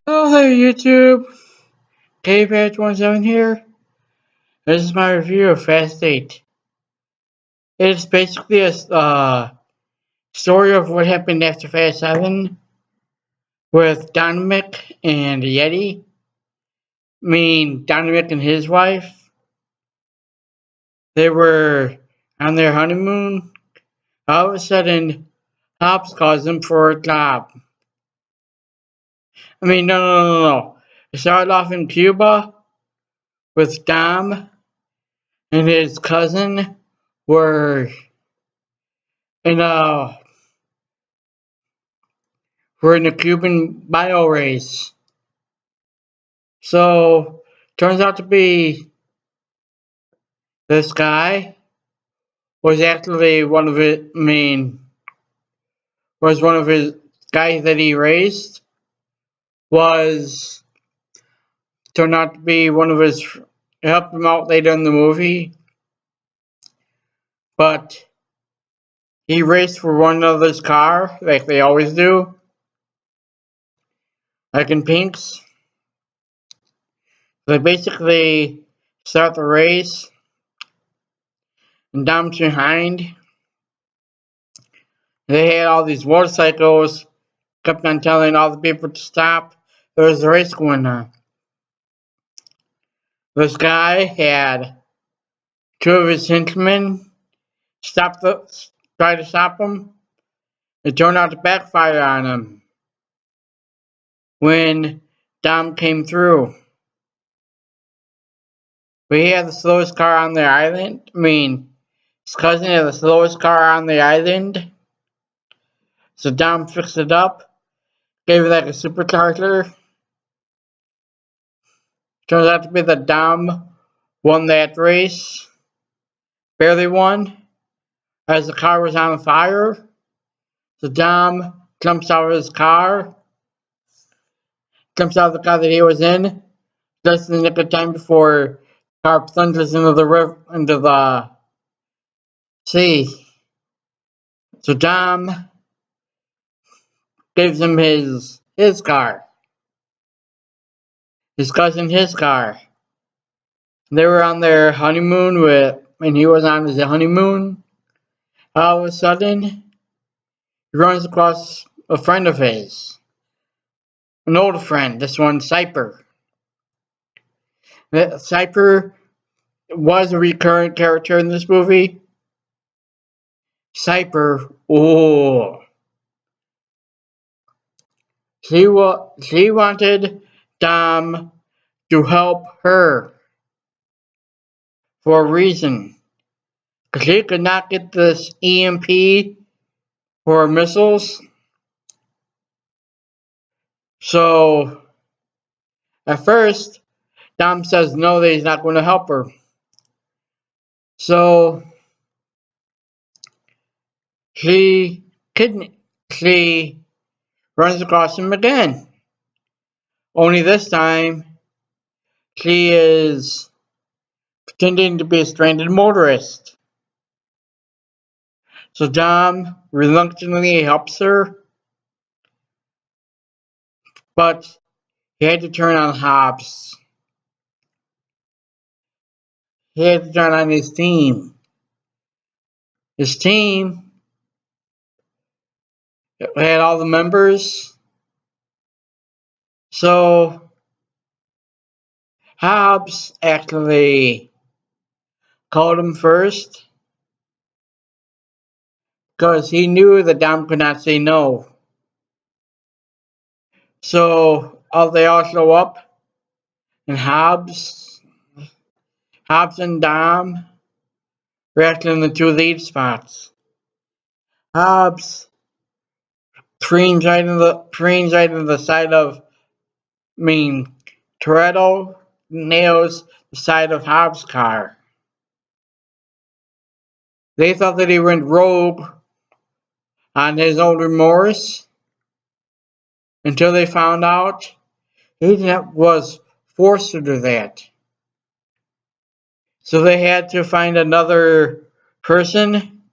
Hello there, YouTube. KPatch17 here. This is my review of Fast 8. It's basically a story of what happened after Fast 7 with Dominic and Yeti. Dominic and his wife. They were on their honeymoon. All of a sudden, Hobbs calls them for a job. No. It started off in Cuba with Dom and his cousin were in a Cuban bio race. So turns out to be this guy was actually was one of his guys that he raced was turned out to be one of his helped him out later in the movie, but he raced for one another's car like they always do, like in Pinks. They basically start the race and Dom's behind. They had all these motorcycles, kept on telling all the people to stop. There was a race going on. This guy had two of his henchmen try to stop him. It turned out to backfire on him when Dom came through. But he had the slowest car on the island. His cousin had the slowest car on the island. So Dom fixed it up, gave it like a supercharger. Turns out to be that Dom won that race. Barely won, as the car was on fire. So Dom jumps out of his car, jumps out of the car that he was in, just in the nick of time before the car plunges into the river, into the sea. So Dom gives him his car, his cousin his car. They were on their honeymoon and he was on his honeymoon. All of a sudden, he runs across a friend of his, an old friend. This one, Cyper. Cyper was a recurrent character in this movie. Cyper, she wanted Dom to help her for a reason, because she could not get this EMP for missiles. So at first, Dom says no, that he's not going to help her. So she runs across him again. Only this time, she is pretending to be a stranded motorist. So Dom reluctantly helps her, but he had to turn on Hobbs. He had to turn on his team. His team had all the members. So Hobbs actually called him first because he knew that Dom could not say no. So they all show up, and Hobbs and Dom were actually in the two lead spots. Hobbs careens right into the side of Toretto nails the side of Hobbs' car. They thought that he went rogue on his own remorse until they found out he was forced to do that. So they had to find another person.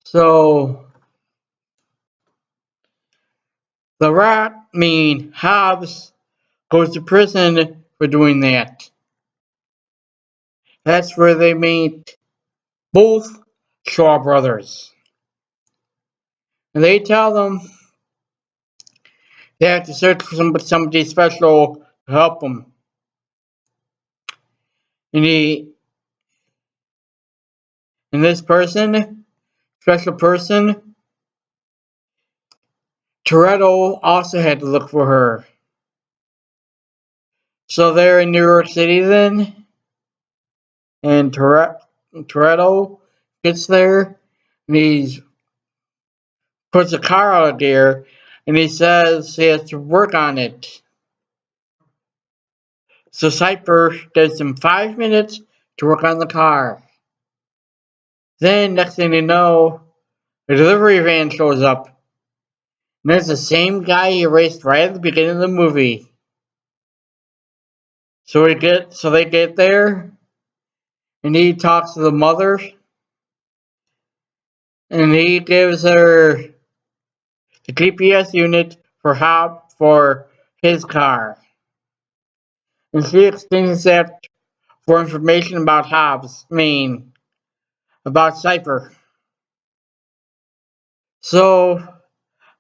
So The rat, Hobbs, goes to prison for doing that. That's where they meet both Shaw brothers. And they tell them they have to search for somebody special to help them. And this person, special person, Toretto also had to look for her. So they're in New York City then, and Toretto gets there, and he puts a car out there, and he says he has to work on it. So Cypher gives him 5 minutes to work on the car. Then, next thing you know, a delivery van shows up. And it's the same guy he erased right at the beginning of the movie. So they get there, and he talks to the mother, and he gives her the GPS unit for his car. And she exchanges that for information about Hobbs, about Cypher. So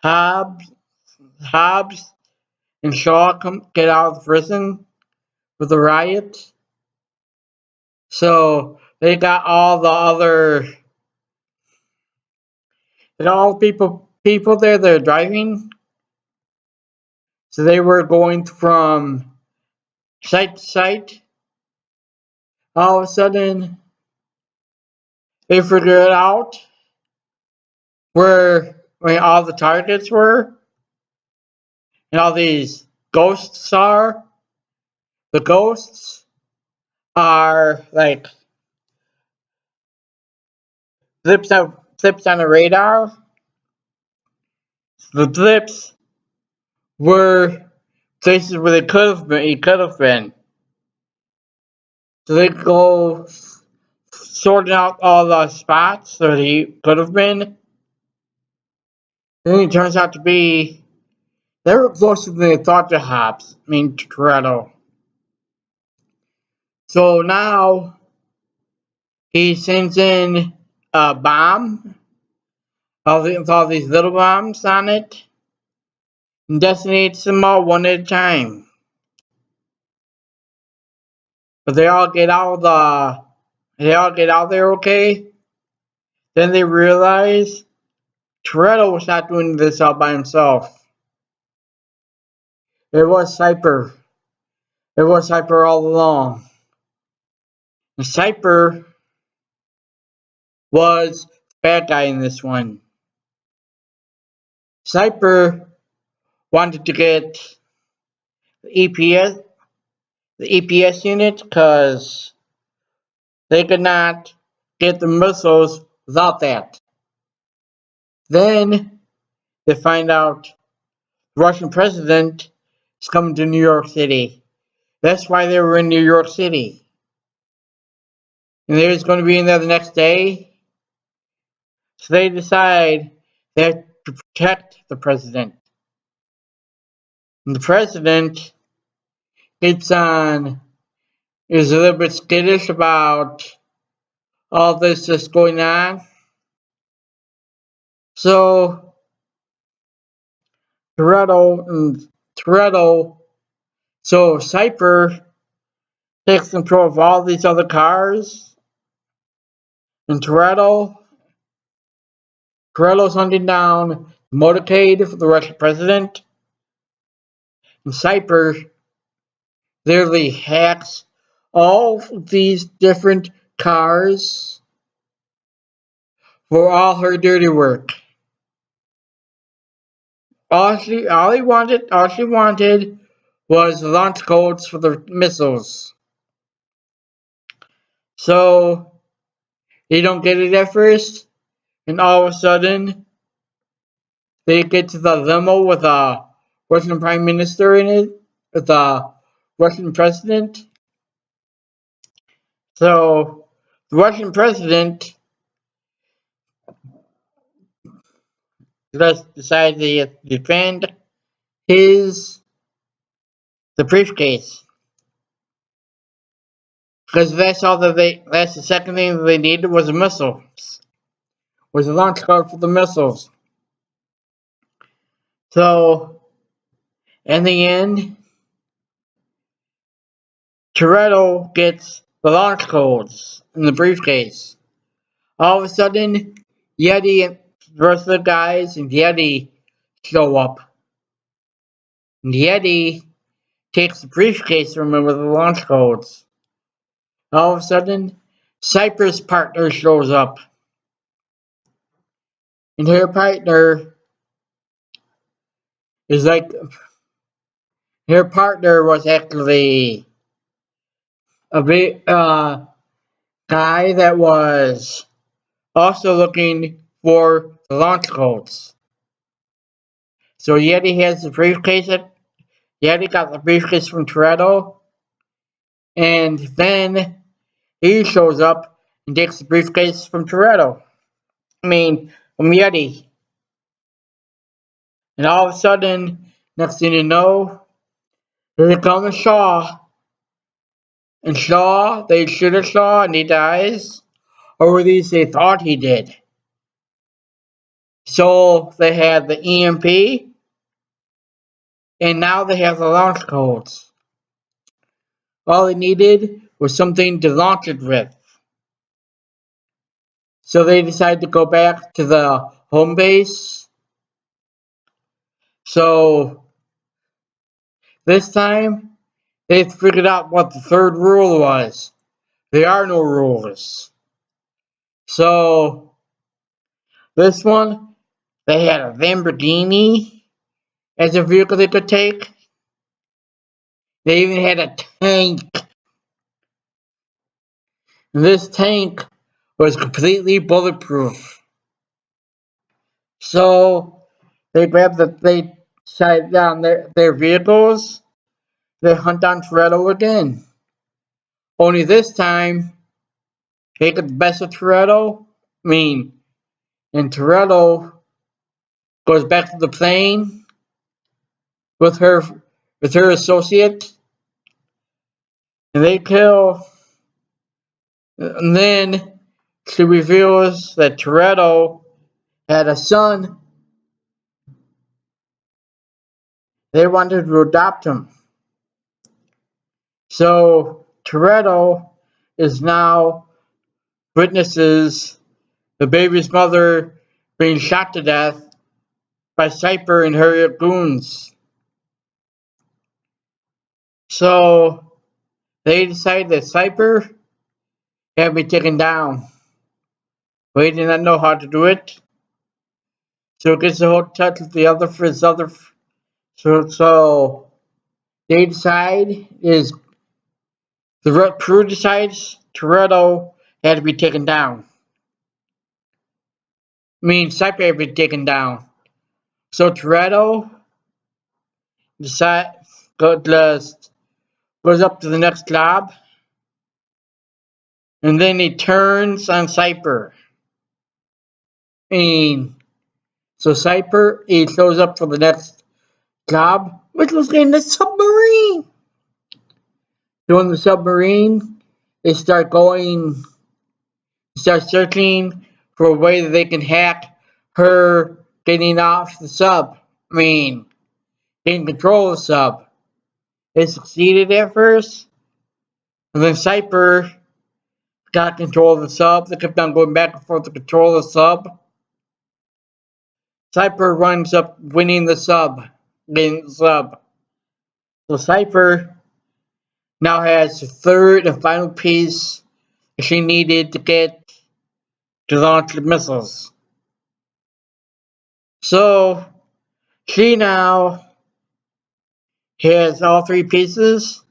Hobbs and Shaw get out of prison with the riot. So they got all people there that are driving. So they were going from site to site. All of a sudden, they figured out where all the targets were and all these ghosts are. The ghosts are like blips on the radar. The blips were places where he could have been. So they go sorting out all the spots that he could have been. Then it turns out to be they were closer than they thought to Hobbs. To Toretto. So now he sends in a bomb with all these little bombs on it and detonates them all one at a time. But they all get out there okay. Then they realize Toretto was not doing this all by himself. It was Cypher. It was Cypher all along. And Cypher was the bad guy in this one. Cypher wanted to get the EPS unit because they could not get the missiles without that. Then they find out the Russian president is coming to New York City. That's why they were in New York City. And they was going to be in there the next day. So they decide they have to protect the president. And the president is a little bit skittish about all this that's going on. So so Cypher takes control of all these other cars, and Toretto's hunting down the motorcade for the Russian president, and Cypher literally hacks all these different cars for all her dirty work. All she wanted was the launch codes for the missiles. So they don't get it at first, and all of a sudden they get to the limo with a Russian prime minister in it, with a Russian president. So the Russian president just decided to defend the briefcase. Because that's the second thing that they needed was a missile. Was a launch code for the missiles. So, in the end, Toretto gets the launch codes in the briefcase. All of a sudden, Yeti and the rest of the guys and Yeti show up. And Yeti takes the briefcase from him with the launch codes. All of a sudden, Cypher's partner shows up. And her partner is like, her partner was actually a guy that was also looking for the launch codes. So Yeti has the briefcase. Yeti got the briefcase from Toretto. And then he shows up and takes the briefcase from Toretto. From Yeti. And all of a sudden, next thing you know, here comes Shaw. And Shaw, they shoot at Shaw and he dies. Or at least they thought he did. So they had the EMP. And now they have the launch codes. All they needed was something to launch it with. So they decided to go back to the home base. So this time, they figured out what the third rule was. There are no rules. So this one, they had a Lamborghini as a vehicle they could take. They even had a tank. And this tank was completely bulletproof. So they shut down their vehicles. They hunt down Toretto again. Only this time, they get the best of Toretto. And Toretto goes back to the plane with her associate, and they kill. And then she reveals that Toretto had a son. They wanted to adopt him. So Toretto is now witnesses the baby's mother being shot to death by Cypher and her goons. So they decide that Cypher had to be taken down. But he did not know how to do it. So he gets a hold touch with so they decide the crew decides Toretto had to be taken down. Cypher had to be taken down. So Toretto goes up to the next job, and then he turns on Cypher. So Cypher, he shows up for the next job, which was in the submarine. Doing the submarine, they start searching for a way that they can hack her getting off the sub. Getting control of the sub. They succeeded at first, and then Cypher got control of the sub. They kept on going back and forth to control the sub. Cypher runs up winning the sub. Getting the sub. So Cypher now has the third and final piece she needed to get to launch the missiles. So she now has all three pieces.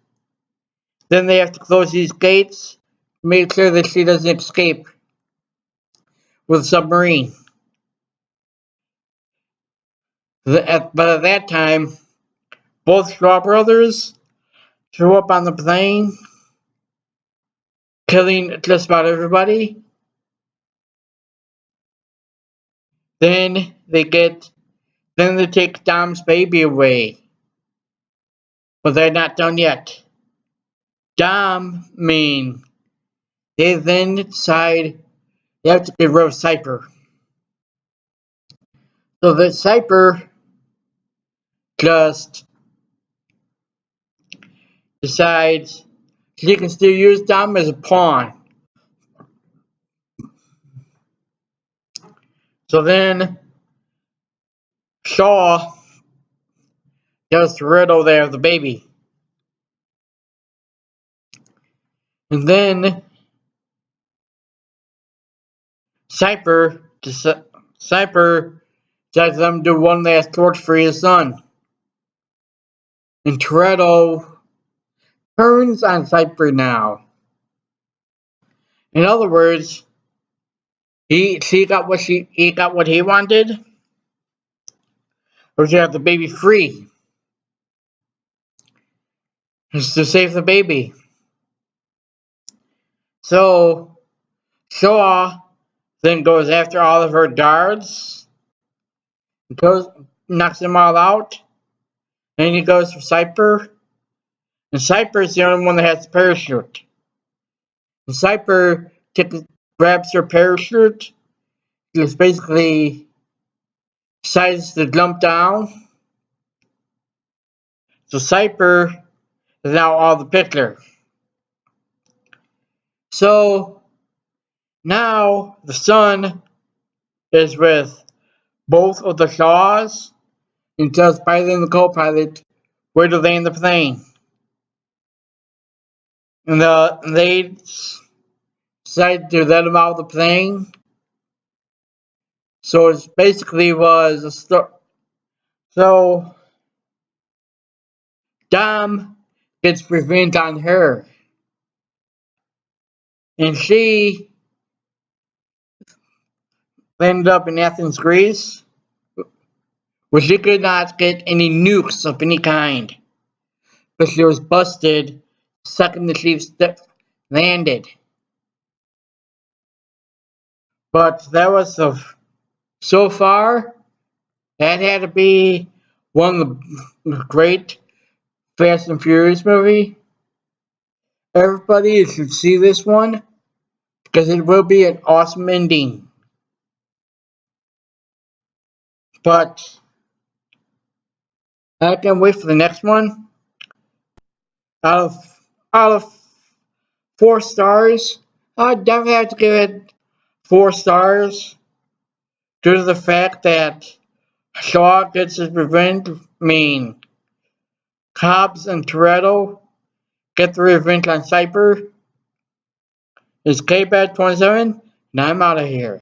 Then they have to close these gates, make sure that she doesn't escape with a submarine. But at that time, both Shaw brothers show up on the plane, killing just about everybody. Then they take Dom's baby away. But they're not done yet. Dom mean they then decide they have to get rid of Cypher. So that Cypher just decides he can still use Dom as a pawn. So then Shaw does riddle there of the baby. And then Cypher decides them to do one last torch for his son. And Toretto turns on Cypher now. In other words, he got what he wanted, or to have the baby free. It's to save the baby. So Shaw then goes after all of her guards, knocks them all out, and he goes for Cypher. And Cypher is the only one that has the parachute. And Cypher grabs her parachute, just basically decides to jump down. So Cypher is now all the picture. So now the son is with both of the Shaws and tells pilot and the co-pilot where to land the plane. And they decided to let him out of the plane. So it basically was a story. So Dom gets revenge on her. And she ended up in Athens, Greece, where she could not get any nukes of any kind. But she was busted the second the ship landed. But that was so far, that had to be one of the great Fast and Furious movie. Everybody should see this one because it will be an awesome ending. But I can't wait for the next one. Out of 4 stars, I'd definitely have to give it 4 stars due to the fact that Shaw gets his revenge. Cobbs and Toretto get the revenge on Cypher. It's KBad27, and I'm out of here.